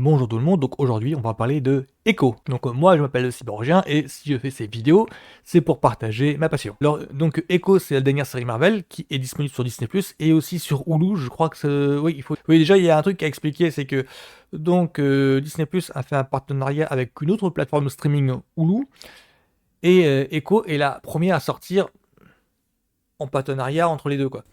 Bonjour tout le monde, donc aujourd'hui on va parler de Echo. Donc moi je m'appelle le Cyborgien et si je fais ces vidéos, c'est pour partager ma passion. Alors donc Echo c'est la dernière série Marvel qui est disponible sur Disney+, et aussi sur Hulu, je crois que oui, il faut... Oui déjà il y a un truc à expliquer, c'est que donc Disney+, a fait un partenariat avec une autre plateforme de streaming Hulu, et Echo est la première à sortir en partenariat entre les deux quoi.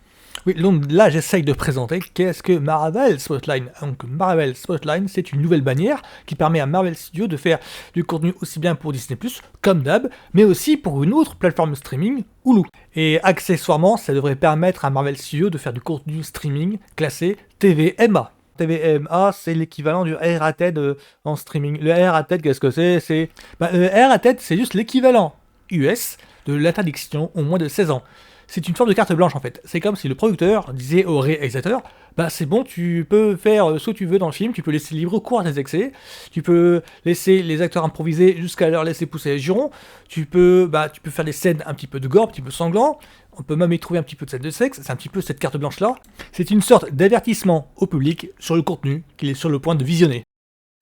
Oui, donc là j'essaye de présenter qu'est-ce que Marvel Spotlight. Donc Marvel Spotlight, c'est une nouvelle bannière qui permet à Marvel Studios de faire du contenu aussi bien pour Disney+, comme d'hab, mais aussi pour une autre plateforme de streaming, Hulu. Et accessoirement, ça devrait permettre à Marvel Studios de faire du contenu streaming classé TVMA. TVMA, c'est l'équivalent du R-rated en streaming. Le R-rated, qu'est-ce que c'est le R-rated, c'est juste l'équivalent US de l'interdiction au moins de 16 ans. C'est une forme de carte blanche en fait. C'est comme si le producteur disait au réalisateur, bah c'est bon, tu peux faire ce que tu veux dans le film, tu peux laisser libre cours à tes excès, tu peux laisser les acteurs improviser jusqu'à leur laisser pousser les jurons, tu peux faire des scènes un petit peu de gore, un petit peu sanglant, on peut même y trouver un petit peu de scène de sexe, c'est un petit peu cette carte blanche là. C'est une sorte d'avertissement au public sur le contenu qu'il est sur le point de visionner.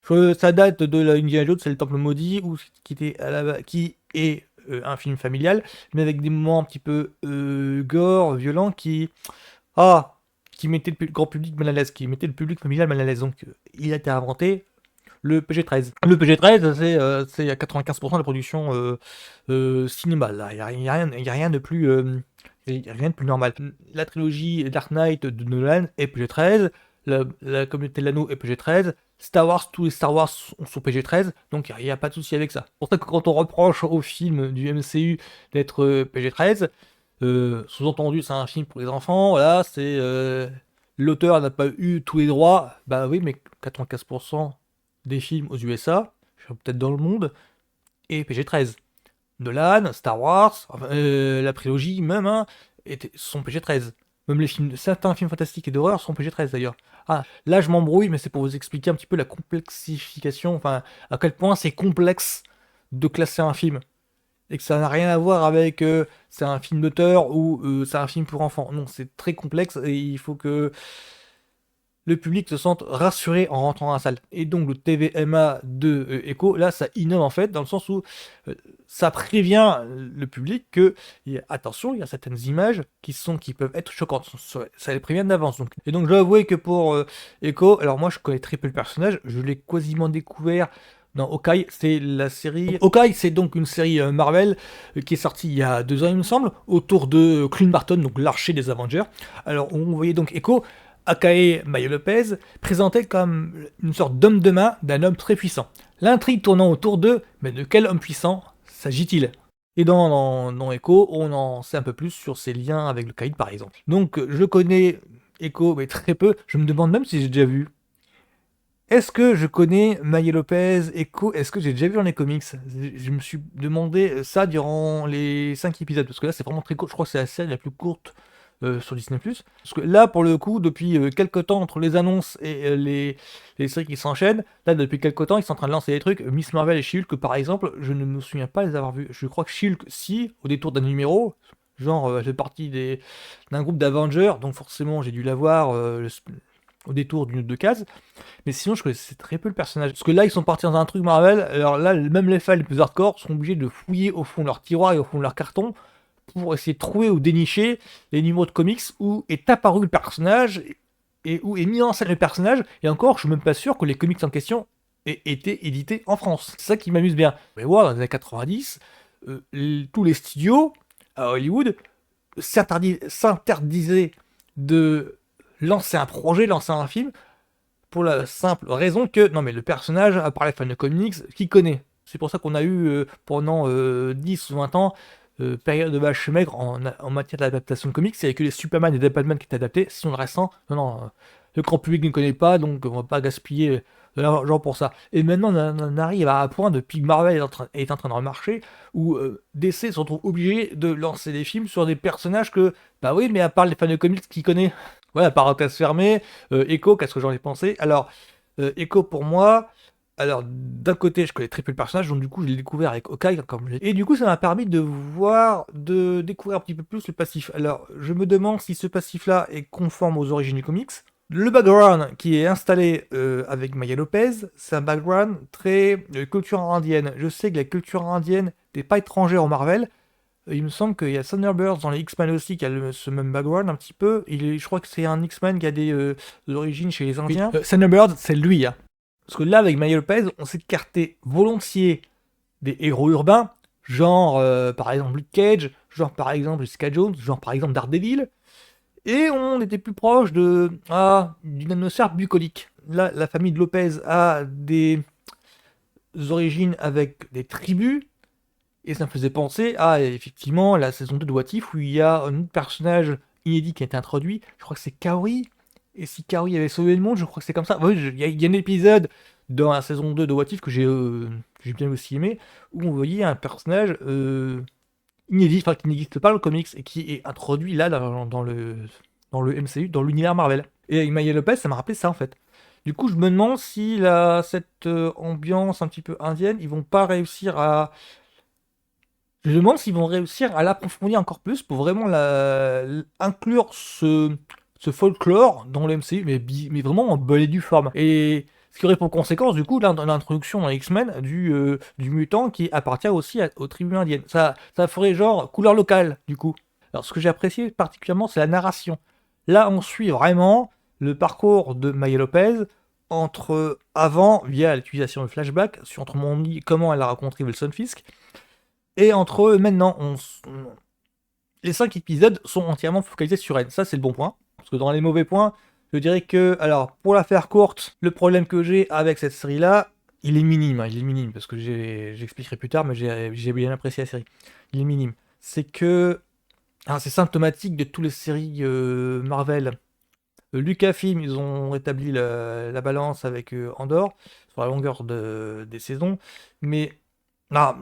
Ça date de la Indiana Jones, c'est le Temple Maudit, qui est un film familial, mais avec des moments un petit peu gore, violents, qui mettaient le grand public mal à l'aise, qui mettaient le public familial mal à l'aise. Donc il a été inventé le PG-13. Le PG-13, c'est à 95% de la production cinéma. Là, il y a rien de plus... y a rien de plus normal. La trilogie Dark Knight de Nolan est PG-13, la communauté de l'anneau est PG-13, Star Wars, tous les Star Wars sont PG-13, donc il n'y a pas de souci avec ça. C'est pour ça que quand on reproche au film du MCU d'être PG-13, sous-entendu c'est un film pour les enfants, voilà, c'est l'auteur n'a pas eu tous les droits, bah oui, mais 95% des films aux USA, peut-être dans le monde, est PG-13. Nolan, Star Wars, enfin, la prélogie même, hein, sont PG-13. Même certains films fantastiques et d'horreur sont PG-13 d'ailleurs. Ah, là je m'embrouille, mais c'est pour vous expliquer un petit peu la complexification, enfin, à quel point c'est complexe de classer un film. Et que ça n'a rien à voir avec c'est un film d'auteur ou c'est un film pour enfants. Non, c'est très complexe et il faut que le public se sente rassuré en rentrant dans la salle. Et donc le TVMA de Echo, là, ça innove en fait, dans le sens où ça prévient le public que, attention, il y a certaines images qui peuvent être choquantes. Ça les prévient d'avance. Donc. Et donc je dois avouer que pour Echo, alors moi je connais très peu le personnage, je l'ai quasiment découvert dans Hawkeye, c'est la série... Hawkeye, c'est donc une série Marvel qui est sortie il y a 2 ans, il me semble, autour de Clint Barton, donc l'archer des Avengers. Alors, on voyait donc Echo, aka Maya Lopez, présenté comme une sorte d'homme de main d'un homme très puissant. L'intrigue tournant autour de, mais de quel homme puissant s'agit-il? Et dans Echo, on en sait un peu plus sur ses liens avec le Caïd par exemple. Donc je connais Echo, mais très peu, je me demande même si j'ai déjà vu. Est-ce que je connais Maya Lopez, Echo? Est-ce que j'ai déjà vu dans les comics? Je me suis demandé ça durant les 5 épisodes, parce que là c'est vraiment très court, je crois que c'est la série la plus courte sur Disney+. Parce que là, pour le coup, depuis quelques temps, entre les annonces et les séries qui s'enchaînent, là, depuis quelques temps, ils sont en train de lancer des trucs. Miss Marvel et She-Hulk, par exemple, je ne me souviens pas les avoir vus. Je crois que She-Hulk, si, au détour d'un numéro, genre, elle fait partie d'un groupe d'Avengers, donc forcément, j'ai dû la voir au détour d'une ou deux cases. Mais sinon, je connaissais très peu le personnage. Parce que là, ils sont partis dans un truc Marvel, alors là, même les fans les plus hardcore sont obligés de fouiller au fond de leur tiroir et au fond de leur carton pour essayer de trouver ou dénicher les numéros de comics où est apparu le personnage et où est mis en scène le personnage. Et encore, je suis même pas sûr que les comics en question aient été édités en France. C'est ça qui m'amuse bien. Mais voir dans les années 90, tous les studios à Hollywood s'interdisaient de lancer un projet, lancer un film, pour la simple raison que, non mais le personnage, à part les fans de comics, qui connaît. C'est pour ça qu'on a eu pendant 10 ou 20 ans période de vache maigre en matière d'adaptation de comics, il n'y avait que les Superman et les Batman qui étaient adaptés, sinon le restant, non, le grand public ne connaît pas, donc on va pas gaspiller de l'argent pour ça. Et maintenant on arrive à un point, depuis que Marvel est en train de remarcher, où DC se retrouve obligé de lancer des films sur des personnages que, bah oui, mais à part les fans de comics qui connaissent, voilà, parenthèse fermée, Echo, qu'est-ce que j'en ai pensé? Alors, Echo pour moi, alors, d'un côté, je connais très peu le personnage, donc du coup, je l'ai découvert avec Hawkeye, et du coup, ça m'a permis de découvrir un petit peu plus le passif. Alors, je me demande si ce passif-là est conforme aux origines du comics, Le background qui est installé avec Maya Lopez, c'est un background très culture indienne. Je sais que la culture indienne n'est pas étrangère au Marvel. Il me semble qu'il y a Thunderbirds dans les X-Men aussi qui a ce même background un petit peu. Je crois que c'est un X-Men qui a des origines chez les Indiens. Oui, Thunderbirds, c'est lui. Hein. Parce que là, avec Maya Lopez, on s'est écarté volontiers des héros urbains, genre par exemple Luke Cage, genre par exemple Jessica Jones, genre par exemple Daredevil. Et on était plus proche d'une atmosphère bucolique. Là, la famille de Lopez a des origines avec des tribus, et ça me faisait penser à, effectivement, la saison 2 de What If, où il y a un autre personnage inédit qui a été introduit. Je crois que c'est Kaori. Et si Kaori avait sauvé le monde, je crois que c'est comme ça. Oui, il y a un épisode dans la saison 2 de What If que j'ai bien aussi aimé, où on voyait un personnage inédit, enfin qui n'existe pas dans le comics, et qui est introduit là dans le MCU, dans l'univers Marvel. Et avec Maya Lopez, ça m'a rappelé ça en fait. Du coup, je me demande si cette ambiance un petit peu indienne, ils vont pas réussir à... Je me demande s'ils vont réussir à l'approfondir encore plus pour vraiment inclure ce folklore dans le MCU, mais vraiment en bonne et due forme. Et ce qui aurait pour conséquence, du coup, dans l'introduction dans X-Men du mutant qui appartient aussi aux tribus indiennes. Ça ferait genre couleur locale, du coup. Alors, ce que j'ai apprécié particulièrement, c'est la narration. Là, on suit vraiment le parcours de Maya Lopez entre avant, via l'utilisation de flashback, sur comment elle a rencontré Wilson Fisk, et entre eux, maintenant, les 5 épisodes sont entièrement focalisés sur elle. Ça, c'est le bon point. Parce que dans les mauvais points, je dirais que, alors, pour la faire courte, le problème que j'ai avec cette série-là, il est minime. Hein, il est minime, parce que j'expliquerai plus tard, mais j'ai bien apprécié la série. Il est minime. C'est que... Alors, c'est symptomatique de toutes les séries Marvel. Lucasfilm, ils ont rétabli la balance avec Andor, sur la longueur des saisons, mais... Non,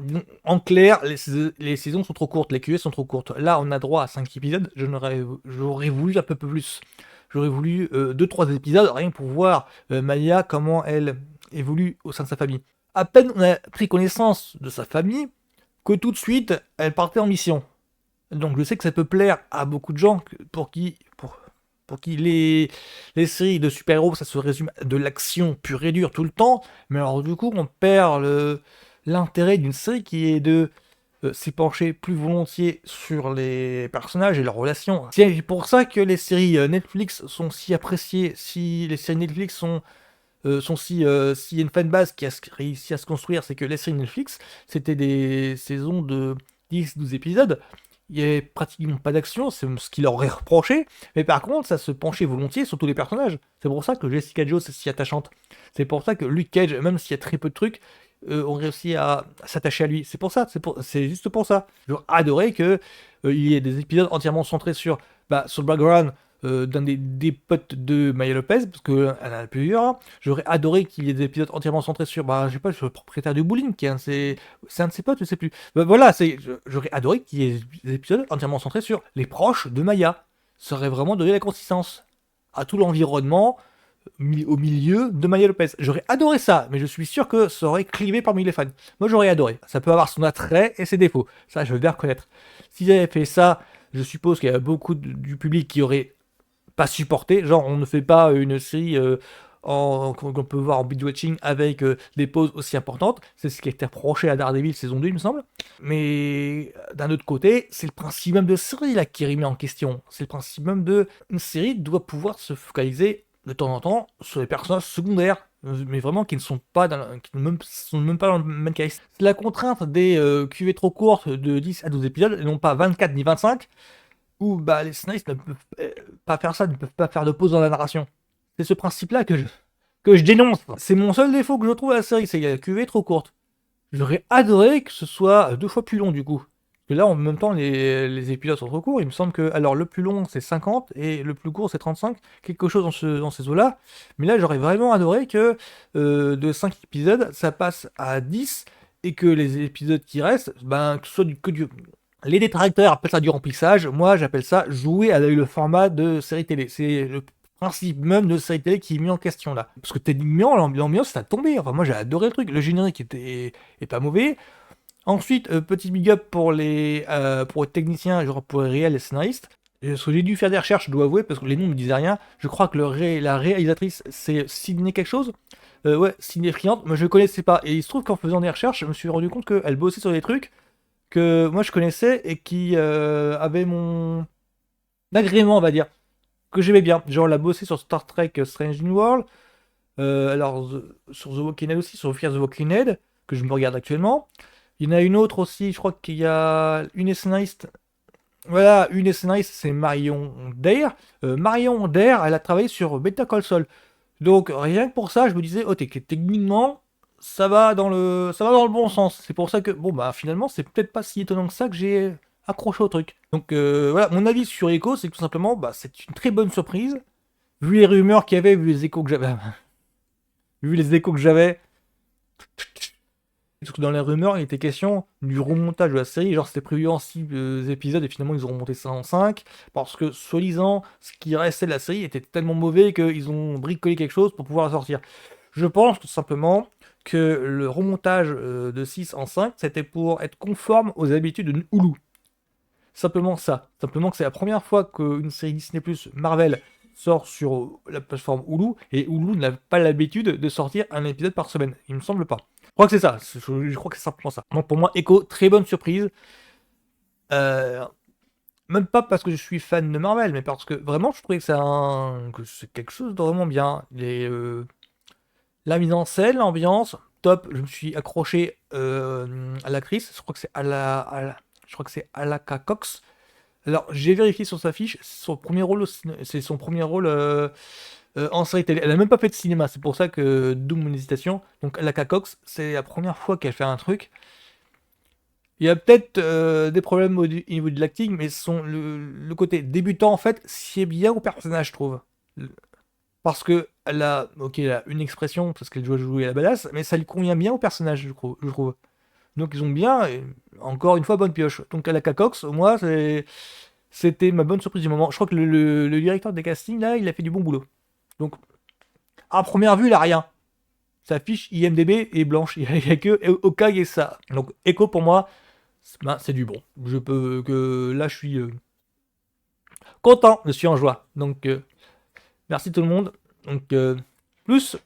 en clair, les saisons sont trop courtes, les QE sont trop courtes. Là, on a droit à 5 épisodes, j'aurais voulu un peu plus. J'aurais voulu 2-3 épisodes, rien pour voir Maya, comment elle évolue au sein de sa famille. À peine on a pris connaissance de sa famille, que tout de suite, elle partait en mission. Donc je sais que ça peut plaire à beaucoup de gens, pour qui les séries de super-héros, ça se résume à de l'action pure et dure tout le temps, mais alors du coup, on perd l'intérêt d'une série qui est de s'épancher plus volontiers sur les personnages et leurs relations. C'est pour ça que les séries Netflix sont si appréciées, si les séries Netflix s'il y a une fanbase qui a réussi à se construire, c'est que les séries Netflix, c'était des saisons de 10-12 épisodes. Il n'y avait pratiquement pas d'action, c'est ce qui leur est reproché, mais par contre, ça se penchait volontiers sur tous les personnages. C'est pour ça que Jessica Jones est si attachante. C'est pour ça que Luke Cage, même s'il y a très peu de trucs, ont réussi à s'attacher à lui. C'est pour ça, c'est juste pour ça. J'aurais adoré que il y ait des épisodes entièrement centrés sur le background d'un des potes de Maya Lopez, parce qu'elle en a plusieurs. Hein. J'aurais adoré qu'il y ait des épisodes entièrement centrés sur, je sais pas, sur le propriétaire du bowling, qui est c'est un de ses potes, je sais plus. Voilà, j'aurais adoré qu'il y ait des épisodes entièrement centrés sur les proches de Maya. Ça aurait vraiment donné la consistance à tout l'environnement au milieu de Maya Lopez. J'aurais adoré ça, mais je suis sûr que ça aurait clivé parmi les fans. Moi, j'aurais adoré. Ça peut avoir son attrait et ses défauts. Ça, je veux bien reconnaître. S'ils avaient fait ça, je suppose qu'il y a beaucoup du public qui aurait pas supporté. Genre, on ne fait pas une série qu'on peut voir en binge-watching avec des pauses aussi importantes. C'est ce qui a été reproché à Daredevil saison 2, il me semble. Mais d'un autre côté, c'est le principe même de série là qui est remis en question. C'est le principe même de... Une série doit pouvoir se focaliser de temps en temps sur les personnages secondaires, mais vraiment qui ne sont pas sont même pas dans le même cas. C'est la contrainte des QV trop courtes de 10 à 12 épisodes, et non pas 24 ni 25, où les scénaristes ne peuvent pas faire ça, ne peuvent pas faire de pause dans la narration. C'est ce principe-là que je dénonce. C'est mon seul défaut que je trouve à la série, c'est qu'il y a la QV trop courte. J'aurais adoré que ce soit 2 fois plus long du coup. Et là, en même temps, les épisodes sont trop courts. Il me semble que alors le plus long, c'est 50 et le plus court, c'est 35. Quelque chose dans ces eaux-là. Mais là, j'aurais vraiment adoré que de 5 épisodes, ça passe à 10 et que les épisodes qui restent, que ce soit que du... Les détracteurs appellent ça du remplissage. Moi, j'appelle ça jouer avec le format de série télé. C'est le principe même de série télé qui est mis en question là. Parce que techniquement, l'ambiance, ça a tombé. Enfin, moi, j'ai adoré le truc. Le générique est pas mauvais. Ensuite, petit big up pour les techniciens, genre pour les réels et scénaristes. J'ai dû faire des recherches, je dois avouer, parce que les noms me disaient rien. Je crois que la réalisatrice, c'est Sydney quelque chose. Ouais, Sydney Friante, mais je ne connaissais pas. Et il se trouve qu'en faisant des recherches, je me suis rendu compte qu'elle bossait sur des trucs que moi je connaissais et qui avaient mon agrément, on va dire, que j'aimais bien. Genre, elle a bossé sur Star Trek Strange New World, alors sur The Walking Dead aussi, sur Fear the Walking Dead, que je me regarde actuellement. Il y en a une autre aussi, je crois qu'il y a une scénariste. Voilà, une scénariste, c'est Marion Dare. Marion Dare, elle a travaillé sur Better Call Saul. Donc rien que pour ça, je me disais, oh, techniquement, ça va dans le bon sens. C'est pour ça que, bon, bah finalement, c'est peut-être pas si étonnant que ça que j'ai accroché au truc. Donc voilà, mon avis sur Echo, c'est que tout simplement, bah, c'est une très bonne surprise. Vu les rumeurs qu'il y avait, vu les échos que j'avais, vu les échos que j'avais, parce que dans les rumeurs, il était question du remontage de la série. Genre, c'était prévu en 6 épisodes et finalement, ils ont remonté ça en 5. Parce que, soi-disant, ce qui restait de la série était tellement mauvais qu'ils ont bricolé quelque chose pour pouvoir la sortir. Je pense tout simplement que le remontage de 6 en 5, c'était pour être conforme aux habitudes de Hulu. Simplement ça. Simplement que c'est la première fois qu'une série Disney Plus Marvel sort sur la plateforme Hulu, et Hulu n'a pas l'habitude de sortir un épisode par semaine. Il me semble pas. Je crois que c'est ça. Je crois que c'est simplement ça. Donc pour moi, Echo, très bonne surprise. Euh, Même pas parce que je suis fan de Marvel, mais parce que vraiment, je trouvais que c'est quelque chose de vraiment bien. La mise en scène, l'ambiance, top. Je me suis accroché à l'actrice. Je crois que c'est je crois que c'est Alaka Cox. Alors, j'ai vérifié sur sa fiche, c'est son premier rôle en série télé. Elle a même pas fait de cinéma, c'est pour ça que d'où mon hésitation. Donc, Alaka Cox, c'est la première fois qu'elle fait un truc. Il y a peut-être des problèmes au niveau de l'acting, mais le côté débutant, en fait, sied bien au personnage, je trouve. Parce que ok, elle a une expression, parce qu'elle doit jouer à la badass, mais ça lui convient bien au personnage, je trouve. Donc, ils ont bien, et encore une fois, bonne pioche. Donc, Alaka Cox, moi, c'était ma bonne surprise du moment. Je crois que le directeur des castings, là, il a fait du bon boulot. Donc, à première vue, il a rien. Sa fiche IMDB est blanche. Il n'y a que Hokage et ça. Donc, Echo, pour moi, c'est du bon. Je peux que là, je suis content. Je suis en joie. Donc, merci tout le monde. Donc, plus.